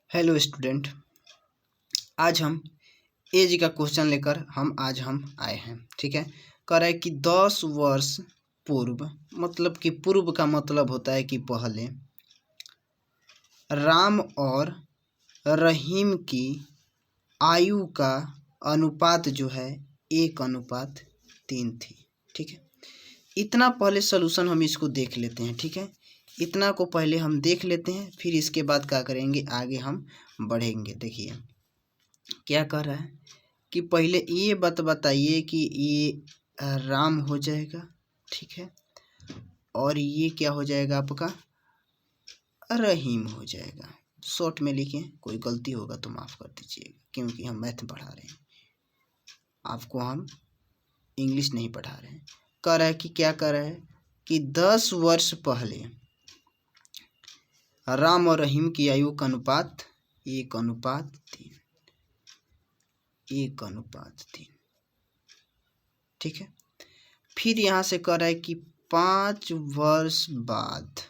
Hello student. आज हम as का क्वेश्चन लेकर हम आए हैं। ठीक है। कह रहा है कि 10 वर्ष पूर्व, मतलब कि पूर्व का मतलब होता है कि पहले, राम और रहीम की आयु का अनुपात जो है 1:3 थी। ठीक है। इतना पहले सॉल्यूशन हम इसको देख लेते हैं। ठीक है। इतना को पहले हम देख लेते हैं, फिर इसके बाद क्या करेंगे, आगे हम बढ़ेंगे। देखिए क्या कह रहा है कि पहले ये बताइए कि ये राम हो जाएगा। ठीक है। और ये क्या हो जाएगा, आपका रहीम हो जाएगा। शॉर्ट में लिखें, कोई गलती होगा तो माफ़ कर दीजिएगा, क्योंकि हम मैथ पढ़ा रहे हैं, आपको हम इंग्लिश नहीं पढ़ा रहे हैं। कह रहा है कि क्या कह रहा है कि 10 वर्ष पहले राम और रहीम की आयु का अनुपात 1:3। 1:3। ठीक है। फिर यहाँ से कह रहा है कि 5 वर्ष बाद,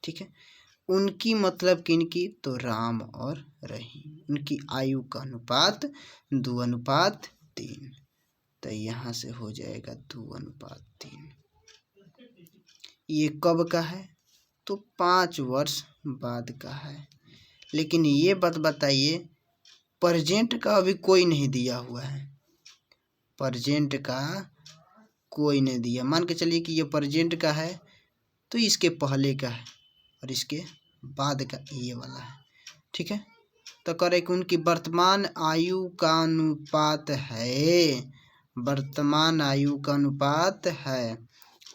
ठीक है, उनकी मतलब किनकी, तो राम और रहीम, उनकी आयु का अनुपात 2:3। तो यहाँ से हो जाएगा 2:3। ये कब का है, तो 5 वर्ष बाद का है। लेकिन ये बात बताइए, प्रेजेंट का अभी कोई नहीं दिया हुआ है। प्रेजेंट का कोई नहीं दिया। मान के चलिए कि ये प्रेजेंट का है, तो इसके पहले का है और इसके बाद का ये वाला है। ठीक है। तो कह रहे कि उनकी वर्तमान आयु का अनुपात है, वर्तमान आयु का अनुपात है।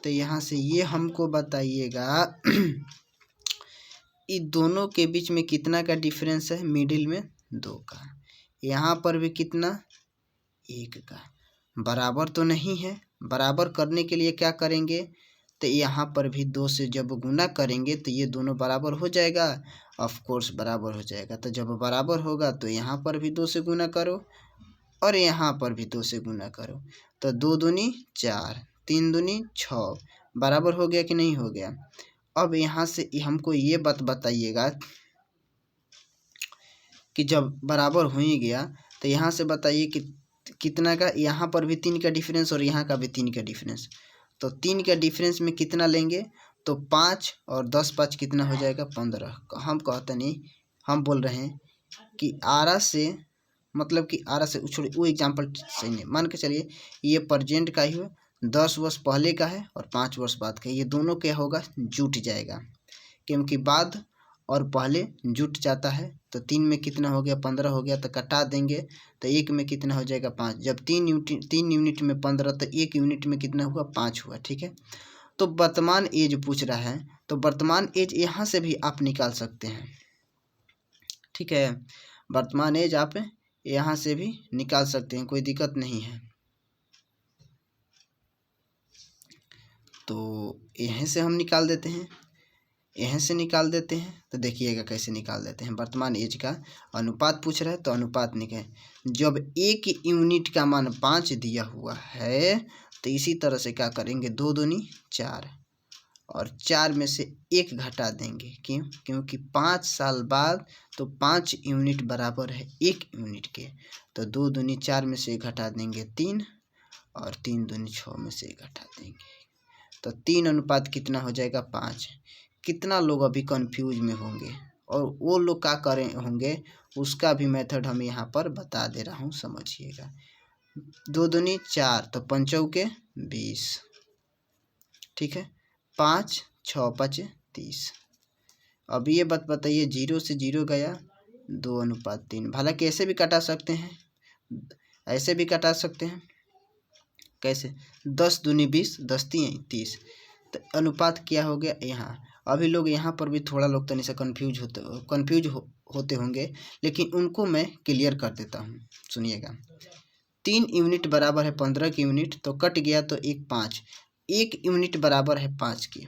तो यहाँ से ये हमको बताइएगा इन दोनों के बीच में कितना का डिफरेंस है, मिडिल में 2 का। यहाँ पर भी कितना, 1 का। बराबर तो नहीं है। बराबर करने के लिए क्या करेंगे, तो यहाँ पर भी 2 से जब गुना करेंगे तो ये दोनों बराबर हो जाएगा। ऑफ कोर्स बराबर हो जाएगा। तो जब बराबर होगा तो यहाँ पर भी 2 से गुना करो और यहाँ पर भी 2 से गुना करो। तो 2 दूनी 4, 3 दूनी 6, बराबर हो गया कि नहीं हो गया। अब यहाँ से हमको ये बात बताइएगा कि जब बराबर हो ही गया तो यहाँ से बताइए कि कितना का, यहाँ पर भी 3 का डिफरेंस और यहाँ का भी 3 का डिफरेंस। तो 3 का डिफरेंस में कितना लेंगे, तो 5 और 10 5 कितना हो जाएगा, 15। हम कहते नहीं, हम बोल रहे हैं कि आरा से, मतलब कि आरा से छोड़िए, वो एग्जाम्पल सही नहीं। मान के चलिए ये प्रेजेंट का ही हो, 10 वर्ष पहले का है और 5 वर्ष बाद का, ये दोनों क्या होगा, जुट जाएगा। क्योंकि बाद और पहले जुट जाता है। तो 3 में कितना हो गया, 15 हो गया। तो कटा देंगे तो 1 में कितना हो जाएगा, 5। जब 3 यूनिट में 15, तो 1 यूनिट में कितना हुआ, 5 हुआ। ठीक है। तो वर्तमान एज पूछ रहा है, तो वर्तमान एज यहाँ से भी आप निकाल सकते हैं। ठीक है। वर्तमान एज आप यहाँ से भी निकाल सकते हैं, कोई दिक्कत नहीं है। तो यहाँ से हम निकाल देते हैं, यहाँ से निकाल देते हैं। तो देखिएगा कैसे निकाल देते हैं। वर्तमान एज का अनुपात पूछ रहा है, तो अनुपात निकाल, जब 1 यूनिट का मान 5 दिया हुआ है, तो इसी तरह से क्या करेंगे, 2 दूनी 4 और 4 में से 1 घटा देंगे। क्यों, क्योंकि 5 साल बाद तो 5 यूनिट बराबर है 1 यूनिट के। तो 2 दूनी 4 में से 1 घटा देंगे 3 और 3 दूनी 6 में से 1 घटा देंगे। तो 3 अनुपात कितना हो जाएगा, 5। कितना लोग अभी कंफ्यूज में होंगे और वो लोग क्या करें होंगे, उसका भी मेथड हम यहाँ पर बता दे रहा हूँ, समझिएगा। 2 दूनी 4, तो 5 चौके 20। ठीक है। 5 6 5 30। अब ये बात बताइए, 0 से 0 गया, 2:3। हालांकि ऐसे भी कटा सकते हैं, ऐसे भी कटा सकते हैं। कैसे, 10 दूनी 20, 10 3 30। तो अनुपात क्या हो गया यहाँ। अभी लोग यहाँ पर भी थोड़ा लोग तनी से कन्फ्यूज होते होंगे, लेकिन उनको मैं क्लियर कर देता हूँ, सुनिएगा। 3 यूनिट बराबर है 15 की यूनिट, तो कट गया तो 1 5। 1 यूनिट बराबर है 5 की।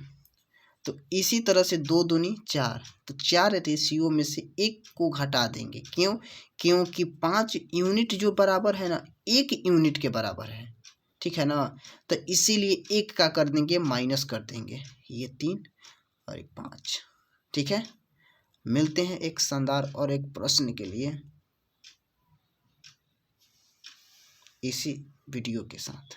तो इसी तरह से 2 दूनी 4, तो 4 रेशियो में से 1 को घटा देंगे। क्यों, क्योंकि 5 यूनिट जो बराबर है ना, 1 यूनिट के बराबर है। ठीक है ना। तो इसीलिए 1 का कर देंगे, माइनस कर देंगे, ये 3 और 1 5। ठीक है। मिलते हैं एक शानदार और एक प्रश्न के लिए इसी वीडियो के साथ।